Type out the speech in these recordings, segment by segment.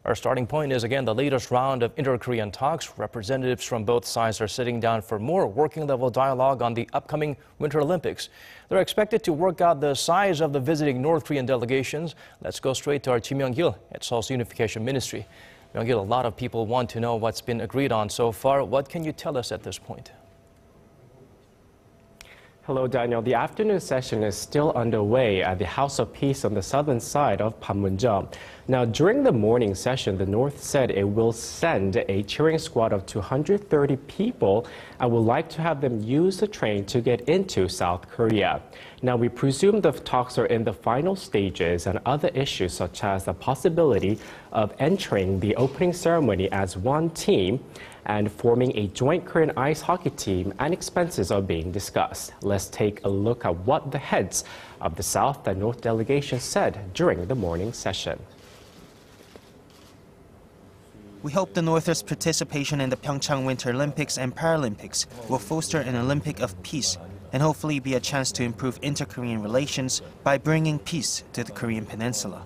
Our starting point is again the latest round of inter-Korean talks. Representatives from both sides are sitting down for more working-level dialogue on the upcoming Winter Olympics. They're expected to work out the size of the visiting North Korean delegations. Let's go straight to our Ji Myung-kil at Seoul's Unification Ministry. Myung-kil, a lot of people want to know what's been agreed on so far. What can you tell us at this point? Hello, Daniel. The afternoon session is still underway at the House of Peace on the southern side of Panmunjeom. Now, during the morning session, the North said it will send a cheering squad of 230 people and would like to have them use the train to get into South Korea. Now, we presume the talks are in the final stages, and other issues such as the possibility of entering the opening ceremony as one team and forming a joint Korean ice hockey team and expenses are being discussed. Let's take a look at what the heads of the South and North delegations said during the morning session. We hope the North's participation in the PyeongChang Winter Olympics and Paralympics will foster an Olympic of peace and hopefully be a chance to improve inter-Korean relations by bringing peace to the Korean peninsula.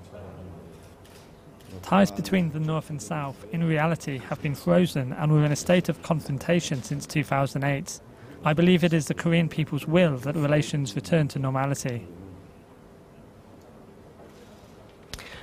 Ties between the North and South, in reality, have been frozen and were in a state of confrontation since 2008. I believe it is the Korean people's will that relations return to normality.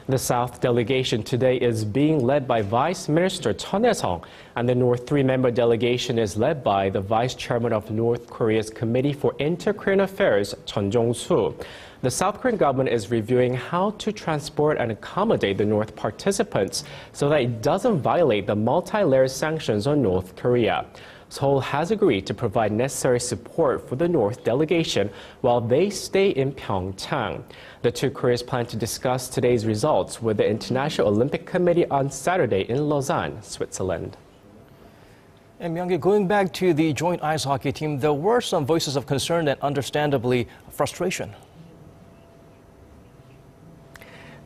The South delegation today is being led by Vice Minister Chun Il-sung, and the North three-member delegation is led by the Vice Chairman of North Korea's Committee for Inter-Korean Affairs, Chun Jong-soo. The South Korean government is reviewing how to transport and accommodate the North participants so that it doesn't violate the multi-layered sanctions on North Korea. Seoul has agreed to provide necessary support for the North delegation while they stay in PyeongChang. The two Koreas plan to discuss today's results with the International Olympic Committee on Saturday in Lausanne, Switzerland. And Myung-kil, going back to the joint ice hockey team, there were some voices of concern and understandably frustration.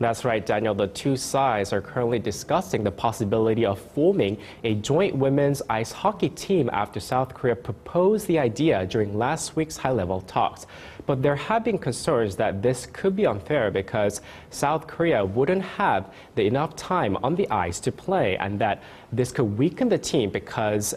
That's right, Daniel. The two sides are currently discussing the possibility of forming a joint women's ice hockey team after South Korea proposed the idea during last week's high-level talks. But there have been concerns that this could be unfair because South Korea wouldn't have enough time on the ice to play, and that this could weaken the team because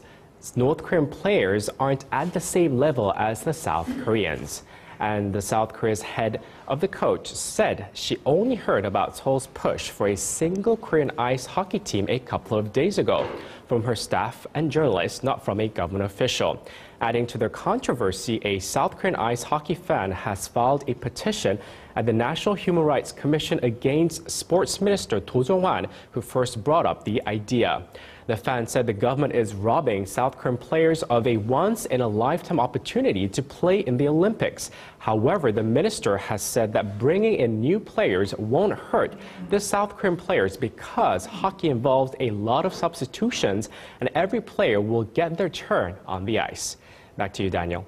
North Korean players aren't at the same level as the South Koreans. And the South Korea's head of the coach said she only heard about Seoul's push for a single Korean ice hockey team a couple of days ago from her staff and journalists, not from a government official. Adding to their controversy, a South Korean ice hockey fan has filed a petition at the National Human Rights Commission against Sports Minister Do Jong-hwan, who first brought up the idea. The fan said the government is robbing South Korean players of a once-in-a-lifetime opportunity to play in the Olympics. However, the minister has said that bringing in new players won't hurt the South Korean players because hockey involves a lot of substitutions and every player will get their turn on the ice. Back to you, Daniel.